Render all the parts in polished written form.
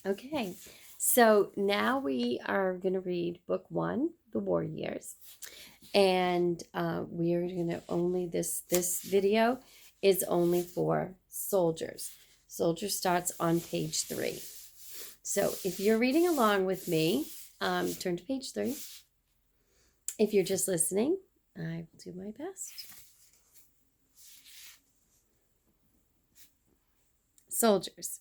Okay, so now we are going to read book one, The War Years. And we are going to only, this video is only for soldiers. Soldier starts on page 3. So if you're reading along with me, turn to page 3. If you're just listening, I will do my best. Soldiers.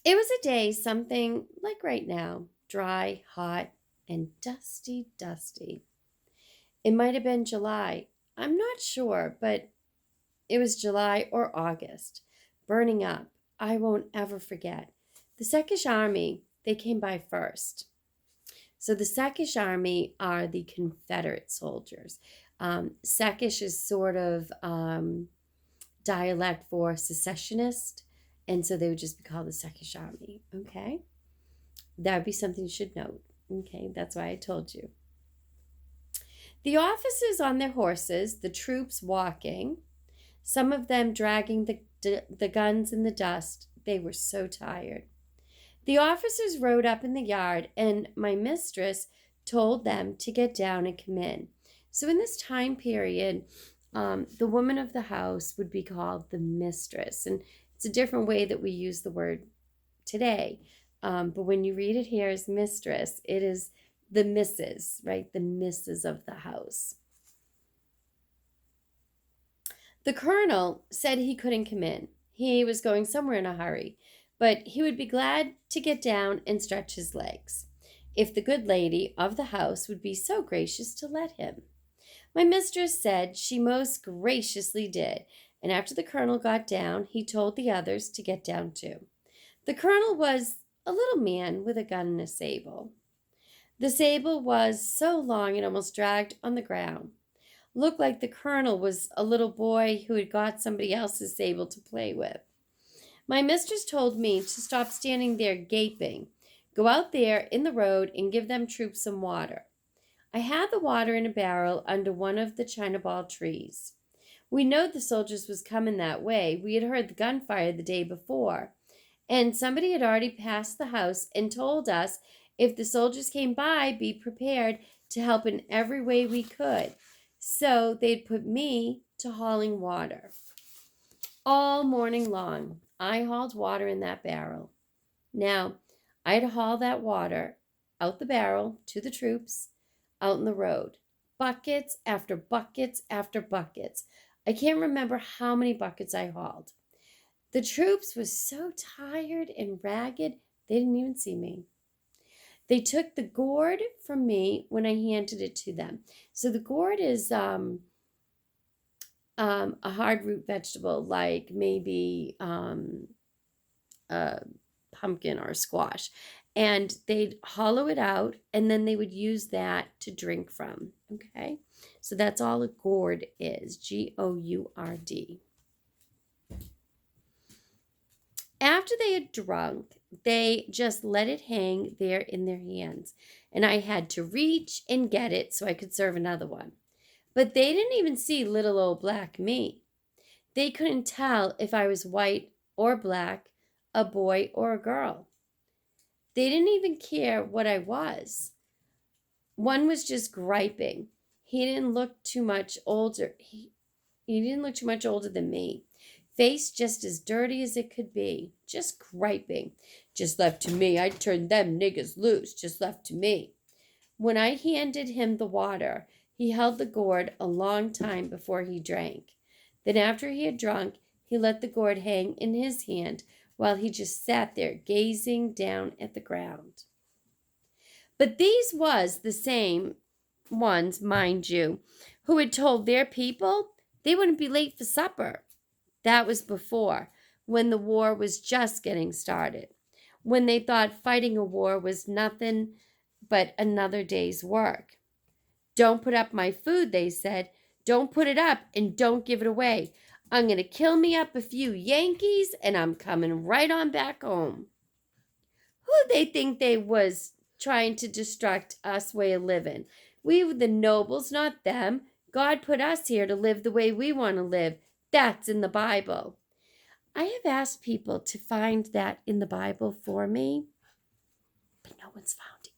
It was a day something like right now, dry, hot, and dusty, dusty. It might have been July. I'm not sure, but it was July or August. Burning up. I won't ever forget. The Second Army, they came by first. So the Second Army are the Confederate soldiers. Second is sort of dialect for secessionist, and so they would just be called the Second Army. Okay, that would be something you should note. Okay, that's why I told you. The officers on their horses, the troops walking, some of them dragging the guns in the dust. They were so tired. The officers rode up in the yard, and my mistress told them to get down and come in. So in this time period, the woman of the house would be called the mistress. And it's a different way that we use the word today. But when you read it here as mistress, it is the missus, right? The missus of the house. The colonel said he couldn't come in. He was going somewhere in a hurry, but he would be glad to get down and stretch his legs, if the good lady of the house would be so gracious to let him. My mistress said she most graciously did, and after the colonel got down, he told the others to get down too. The colonel was a little man with a gun and a sable. The sable was so long it almost dragged on the ground. Looked like the colonel was a little boy who had got somebody else's sable to play with. My mistress told me to stop standing there gaping. Go out there in the road and give them troops some water. I had the water in a barrel under one of the china ball trees. We knowed the soldiers was coming that way. We had heard the gunfire the day before, and somebody had already passed the house and told us if the soldiers came by, be prepared to help in every way we could. So they'd put me to hauling water. All morning long, I hauled water in that barrel. Now, I'd haul that water out the barrel to the troops out in the road. Buckets after buckets after buckets. I can't remember how many buckets I hauled. The troops were so tired and ragged, they didn't even see me. They took the gourd from me when I handed it to them. So the gourd is a hard root vegetable, like maybe a pumpkin or a squash. And they'd hollow it out, and then they would use that to drink from. Okay, so that's all a gourd is. Gourd. After they had drunk, they just let it hang there in their hands, and I had to reach and get it so I could serve another one. But they didn't even see little old black me. They couldn't tell if I was white or black, a boy or a girl. They didn't even care what I was. One was just griping. He didn't look too much older. He didn't look too much older than me. Face just as dirty as it could be. Just griping. Just left to me. I'd turn them niggers loose. Just left to me. When I handed him the water, he held the gourd a long time before he drank. Then after he had drunk, he let the gourd hang in his hand while he just sat there gazing down at the ground. But these was the same ones, mind you, who had told their people they wouldn't be late for supper. That was before, when the war was just getting started, when they thought fighting a war was nothing but another day's work. Don't put up my food, they said. Don't put it up and don't give it away. I'm going to kill me up a few Yankees and I'm coming right on back home. Who they think they was trying to destruct us way of living? We were the nobles, not them. God put us here to live the way we want to live. That's in the Bible. I have asked people to find that in the Bible for me, but no one's found it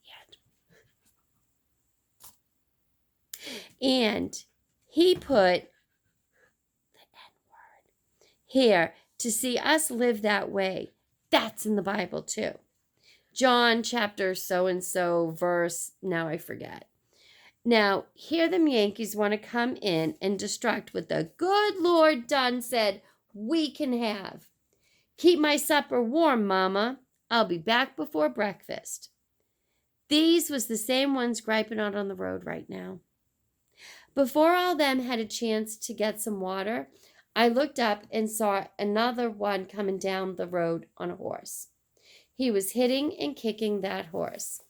yet. And he put the N word here to see us live that way. That's in the Bible too. John chapter so-and-so verse, now I forget. Now, here them Yankees want to come in and destruct what the good Lord done said we can have. Keep my supper warm, Mama. I'll be back before breakfast. These was the same ones griping out on the road right now. Before all them had a chance to get some water, I looked up and saw another one coming down the road on a horse. He was hitting and kicking that horse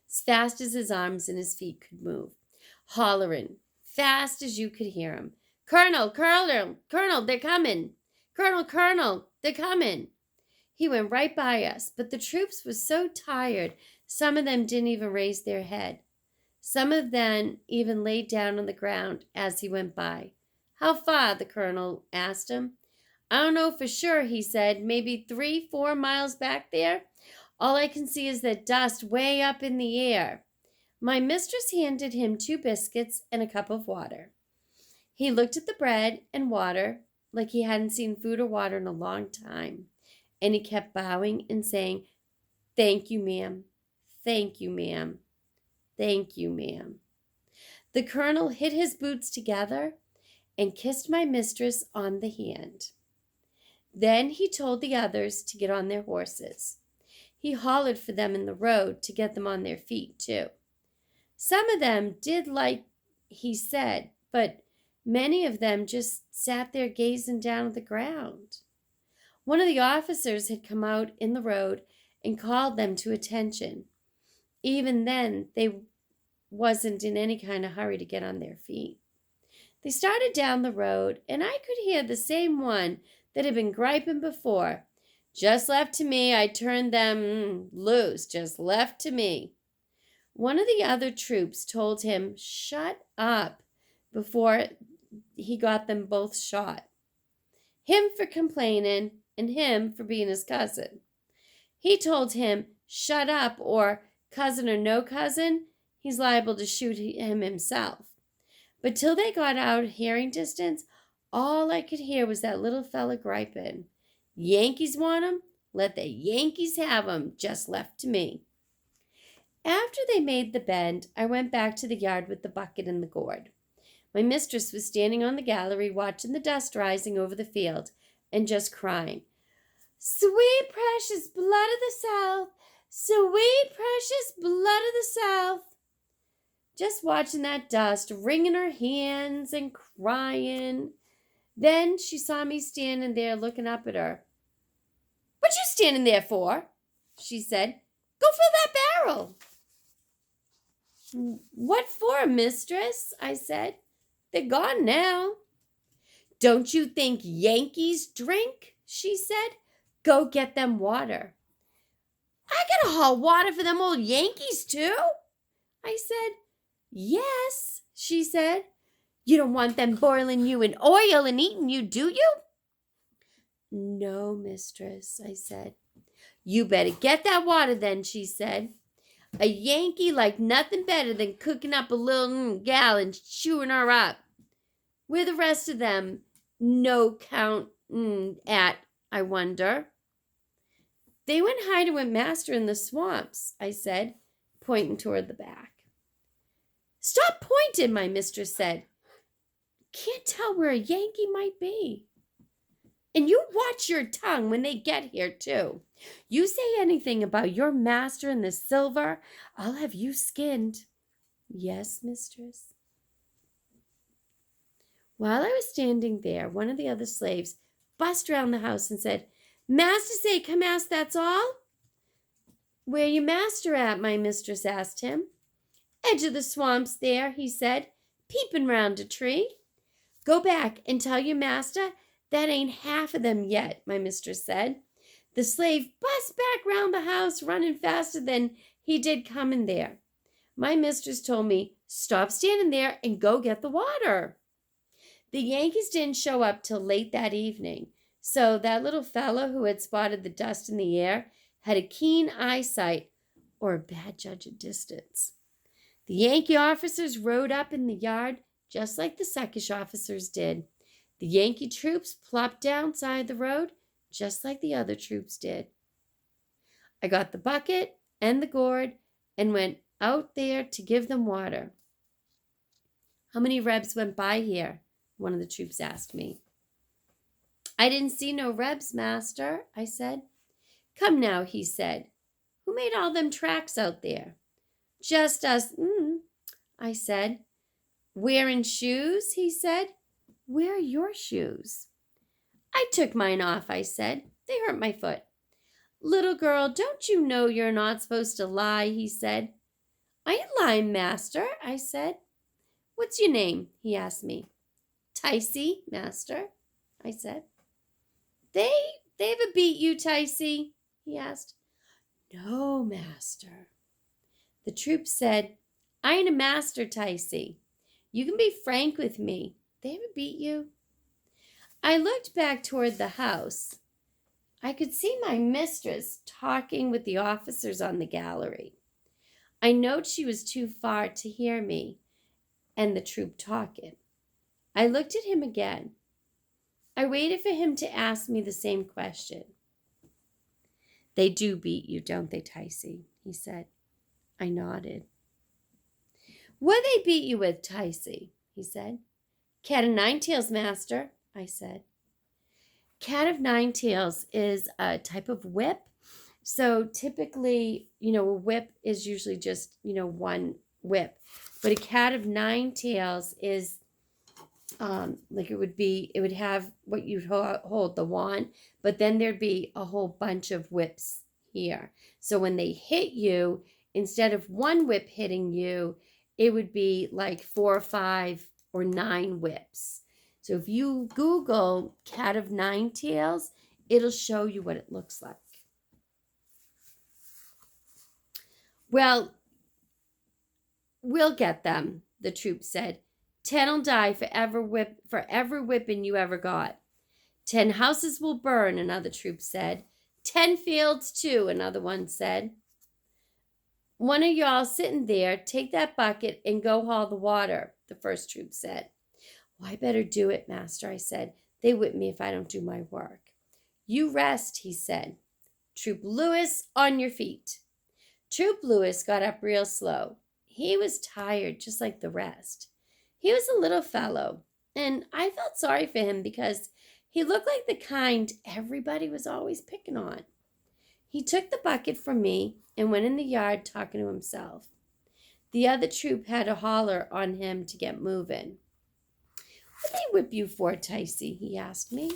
as fast as his arms and his feet could move, hollering fast as you could hear him. Colonel, Colonel, Colonel, they're coming. Colonel, Colonel, they're coming. He went right by us, but the troops was so tired, some of them didn't even raise their head. Some of them even laid down on the ground as he went by. How far? The colonel asked him. I don't know for sure, he said. Maybe 3-4 miles back there. All I can see is that dust way up in the air. My mistress handed him 2 biscuits and a cup of water. He looked at the bread and water like he hadn't seen food or water in a long time, and he kept bowing and saying, Thank you, ma'am. Thank you, ma'am. Thank you, ma'am. The colonel hit his boots together and kissed my mistress on the hand. Then he told the others to get on their horses. He hollered for them in the road to get them on their feet, too. Some of them did like he said, but many of them just sat there gazing down at the ground. One of the officers had come out in the road and called them to attention. Even then, they wasn't in any kind of hurry to get on their feet. They started down the road, and I could hear the same one that had been griping before. Just left to me, I turned them loose, just left to me. One of the other troops told him, shut up, before he got them both shot. Him for complaining, and him for being his cousin. He told him, shut up, or cousin or no cousin, he's liable to shoot him himself. But till they got out hearing distance, all I could hear was that little fella griping. Yankees want 'em? Let the Yankees have 'em, just left to me. After they made the bend, I went back to the yard with the bucket and the gourd. My mistress was standing on the gallery watching the dust rising over the field and just crying. Sweet precious blood of the South, sweet precious blood of the South. Just watching that dust, wringing her hands and crying. Then she saw me standing there looking up at her. What you standing there for? She said. Go fill that barrel. What for, mistress? I said. They're gone now. Don't you think Yankees drink? She said. Go get them water. I gotta haul water for them old Yankees too? I said. Yes, she said. You don't want them boiling you in oil and eating you, do you? No, mistress, I said. You better get that water then, she said. A Yankee like nothing better than cooking up a little gal and chewing her up. Where the rest of them no count at, I wonder? They went hiding with master in the swamps, I said, pointing toward the back. Stop pointing, my mistress said. Can't tell where a Yankee might be. And you watch your tongue when they get here, too. You say anything about your master and the silver, I'll have you skinned. Yes, mistress. While I was standing there, one of the other slaves bust around the house and said, Master say come ask, that's all? Where your master at? My mistress asked him. Edge of the swamps there, he said, peeping round a tree. Go back and tell your master that ain't half of them yet, my mistress said. The slave bust back round the house, running faster than he did coming there. My mistress told me, stop standing there and go get the water. The Yankees didn't show up till late that evening, So that little fellow who had spotted the dust in the air had a keen eyesight or a bad judge of distance. The Yankee officers rode up in the yard just like the Suckish officers did. The Yankee troops plopped down side the road just like the other troops did. I got the bucket and the gourd and went out there to give them water. How many Rebs went by here? One of the troops asked me. I didn't see no Rebs, master, I said. Come now, he said. Who made all them tracks out there? Just us, I said. Wearing shoes, he said. Where are your shoes? I took mine off, I said. They hurt my foot. Little girl, don't you know you're not supposed to lie, he said. I ain't lying, master, I said. What's your name? He asked me. Ticey, master, I said. They ever beat you, Ticey? He asked. No, master. The troop said, I ain't a master, Ticey. You can be frank with me. They ever beat you? I looked back toward the house. I could see my mistress talking with the officers on the gallery. I knowed she was too far to hear me and the troop talking. I looked at him again. I waited for him to ask me the same question. They do beat you, don't they, Ticey? He said. I nodded. What they beat you with, Ticey? He said. Cat of nine tails, master, I said. Cat of nine tails is a type of whip. So typically, a whip is usually just, one whip. But a cat of nine tails is it would have what you'd hold, the wand, but then there'd be a whole bunch of whips here. So when they hit you, instead of one whip hitting you, it would be like 4 or 5 or 9 whips. So if you Google cat of nine tails, it'll show you what it looks like. Well, we'll get them, the troop said. 10'll die for every whipping you ever got. 10 houses will burn, another troop said. 10 fields too, another one said. One of y'all sitting there, take that bucket and go haul the water, the first troop said. Well, I better do it, master, I said. They whip me if I don't do my work. You rest, he said. Troop Lewis, on your feet. Troop Lewis got up real slow. He was tired, just like the rest. He was a little fellow, and I felt sorry for him because he looked like the kind everybody was always picking on. He took the bucket from me and went in the yard talking to himself. The other troop had to holler on him to get moving. What they whip you for, Ticey? He asked me.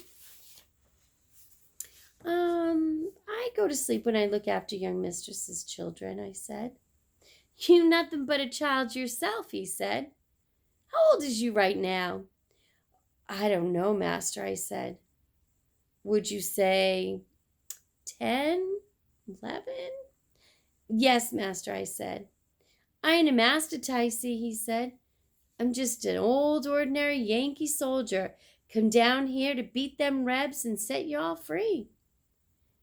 I go to sleep when I look after young mistress's children, I said. You nothing but a child yourself, he said. How old is you right now? I don't know, master, I said. Would you say 10, 11? Yes, master, I said. I ain't a master, Ticey, he said. I'm just an old ordinary Yankee soldier come down here to beat them Rebs and set you all free.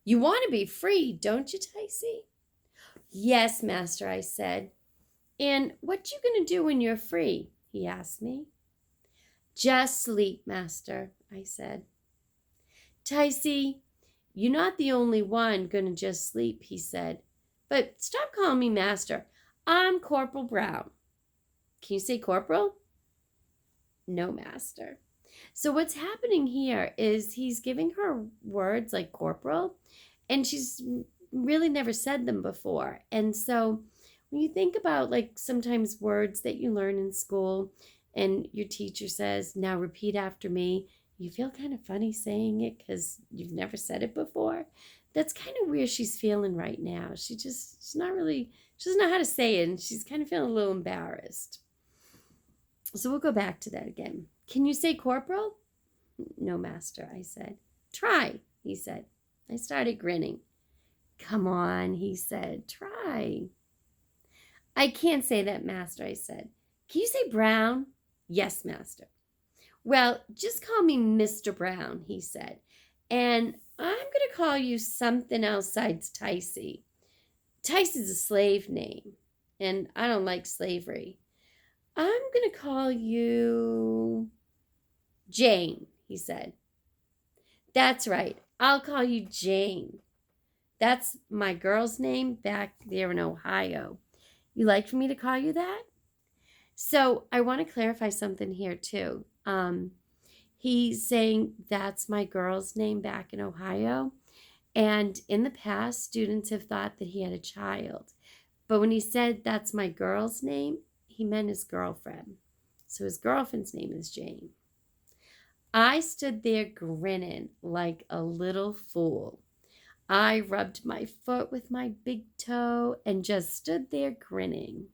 You want to be free, don't you, Ticey? Yes, master, I said. And what you going to do when you're free? He asked me. Just sleep, master, I said. Ticey, you're not the only one going to just sleep, he said. But stop calling me master. I'm Corporal Brown. Can you say corporal? No, master. So what's happening here is he's giving her words like corporal, and she's really never said them before. And so when you think about like sometimes words that you learn in school and your teacher says, now repeat after me, you feel kind of funny saying it because you've never said it before. That's kind of where she's feeling right now. She doesn't know how to say it, and she's kind of feeling a little embarrassed. So we'll go back to that again. Can you say corporal? No, master, I said. Try, he said. I started grinning. Come on, he said. Try. I can't say that, master, I said. Can you say Brown? Yes, master. Well, just call me Mr. Brown, he said. And I'm going to call you something else Ticey. Ticey's a slave name, and I don't like slavery. I'm going to call you Jane, he said. That's right. I'll call you Jane. That's my girl's name back there in Ohio. You like for me to call you that? So I want to clarify something here too. He's saying that's my girl's name back in Ohio. And in the past, students have thought that he had a child. But when he said that's my girl's name, he meant his girlfriend. So his girlfriend's name is Jane. I stood there grinning like a little fool. I rubbed my foot with my big toe and just stood there grinning.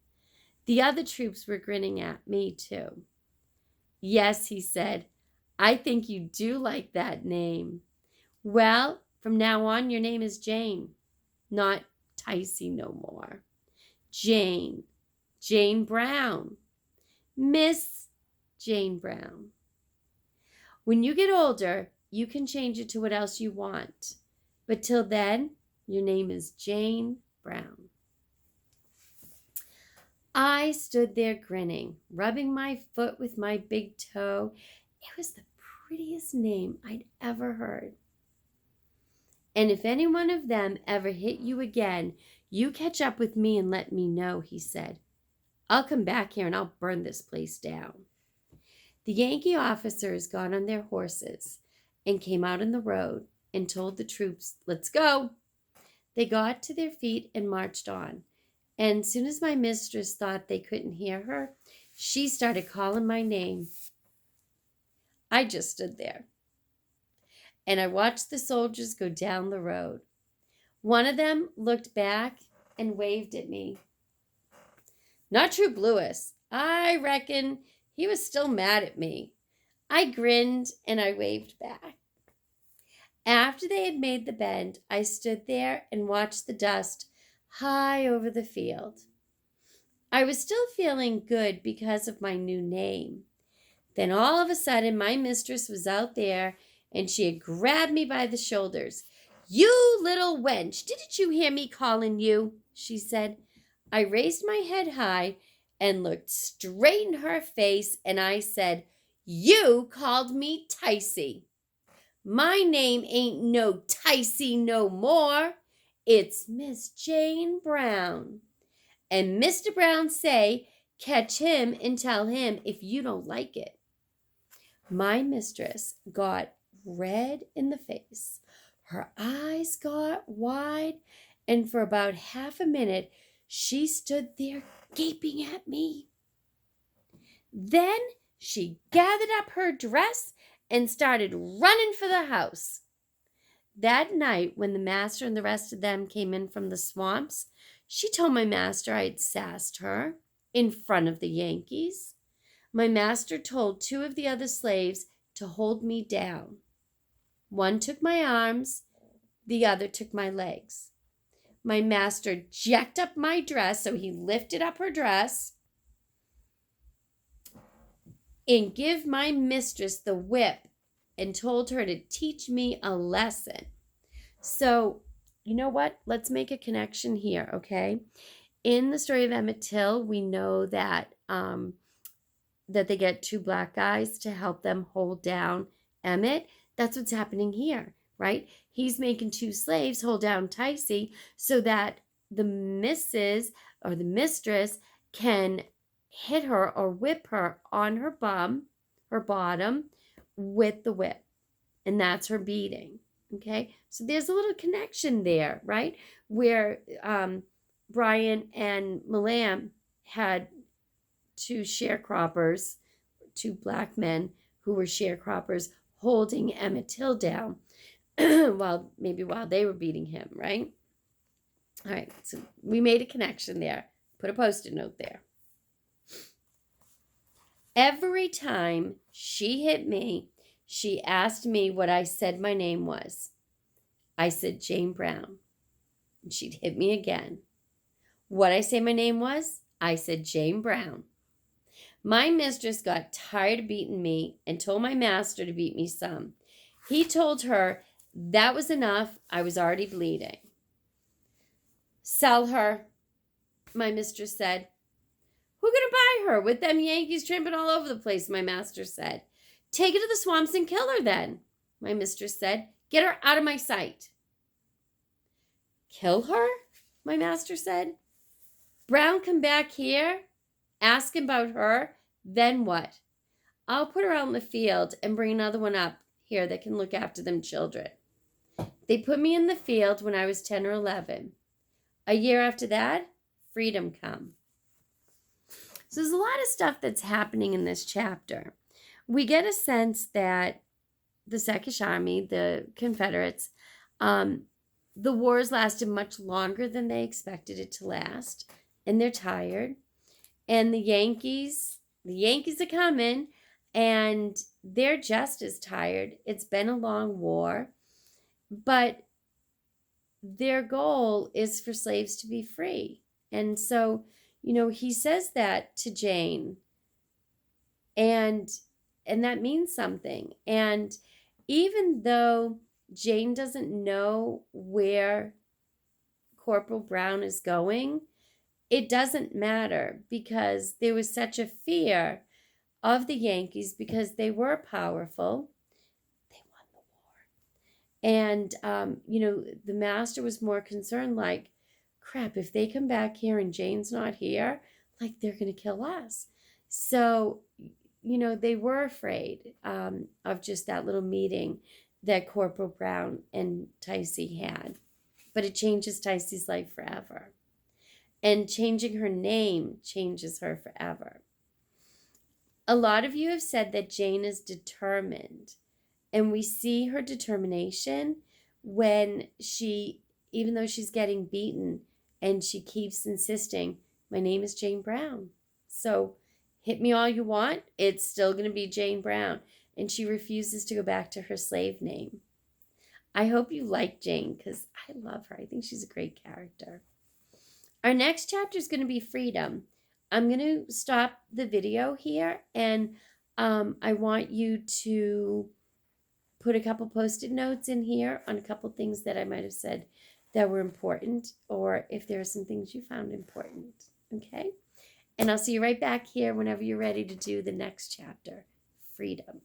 The other troops were grinning at me too. Yes, he said, I think you do like that name. Well, from now on, your name is Jane, not Ticey no more. Jane. Jane Brown. Miss Jane Brown. When you get older, you can change it to what else you want. But till then, your name is Jane Brown. I stood there grinning, rubbing my foot with my big toe. It was the prettiest name I'd ever heard. And if any one of them ever hit you again, you catch up with me and let me know, he said. I'll come back here and I'll burn this place down. The Yankee officers got on their horses and came out on the road and told the troops, let's go. They got to their feet and marched on. And as soon as my mistress thought they couldn't hear her, she started calling my name. I just stood there. And I watched the soldiers go down the road. One of them looked back and waved at me. Not Troop Lewis. I reckon he was still mad at me. I grinned and I waved back. After they had made the bend, I stood there and watched the dust high over the field. I was still feeling good because of my new name. Then all of a sudden, my mistress was out there and she had grabbed me by the shoulders. You little wench, didn't you hear me calling you? She said. I raised my head high and looked straight in her face and I said, you called me Ticey. My name ain't no Ticey no more. It's Miss Jane Brown. And Mr. Brown say, catch him and tell him if you don't like it. My mistress got red in the face. Her eyes got wide, and for about half a minute, she stood there gaping at me. Then she gathered up her dress and started running for the house. That night, when the master and the rest of them came in from the swamps, she told my master I had sassed her in front of the Yankees. My master told two of the other slaves to hold me down. One took my arms, the other took my legs. My master jacked up my dress, so he lifted up her dress and give my mistress the whip and told her to teach me a lesson. So, you know what? Let's make a connection here, okay? In the story of Emmett Till, we know that that they get two black guys to help them hold down Emmett. That's what's happening here, right? He's making two slaves hold down Ticey so that the missus or the mistress can hit her or whip her on her bum, her bottom, with the whip. And that's her beating, okay? So there's a little connection there, right? Where Brian and Malam had two sharecroppers, two black men who were sharecroppers holding Emmett Till down while they were beating him, right? All right, so we made a connection there. Put a Post-it note there. Every time she hit me, she asked me what I said my name was. I said Jane Brown. And she'd hit me again. What I say my name was? I said Jane Brown. My mistress got tired of beating me and told my master to beat me some. He told her That was enough. I was already bleeding. Sell her, my mistress said. Who gonna buy her with them Yankees tramping all over the place, my master said. Take her to the swamps and kill her then, my mistress said. Get her out of my sight. Kill her? My master said. Brown come back here, ask about her, then what? I'll put her out in the field and bring another one up here that can look after them children. They put me in the field when I was 10 or 11. A year after that, freedom come. So there's a lot of stuff that's happening in this chapter. We get a sense that the Second Army, the Confederates, the wars lasted much longer than they expected it to last, and they're tired. And the Yankees are coming, and they're just as tired. It's been a long war, but their goal is for slaves to be free. And so, he says that to Jane, and that means something. And even though Jane doesn't know where Corporal Brown is going, it doesn't matter, because there was such a fear of the Yankees because they were powerful. They won the war. And, the master was more concerned, like, crap, if they come back here and Jane's not here, like, they're going to kill us. So, they were afraid of just that little meeting that Corporal Brown and Ticey had. But it changes Ticey's life forever. And changing her name changes her forever. A lot of you have said that Jane is determined. And we see her determination when she, even though she's getting beaten, and she keeps insisting, my name is Jane Brown. So hit me all you want, it's still going to be Jane Brown. And she refuses to go back to her slave name. I hope you like Jane, because I love her. I think she's a great character. Our next chapter is going to be freedom. I'm going to stop the video here, and I want you to put a couple post-it notes in here on a couple things that I might have said that were important, or if there are some things you found important, okay? And I'll see you right back here whenever you're ready to do the next chapter, freedom.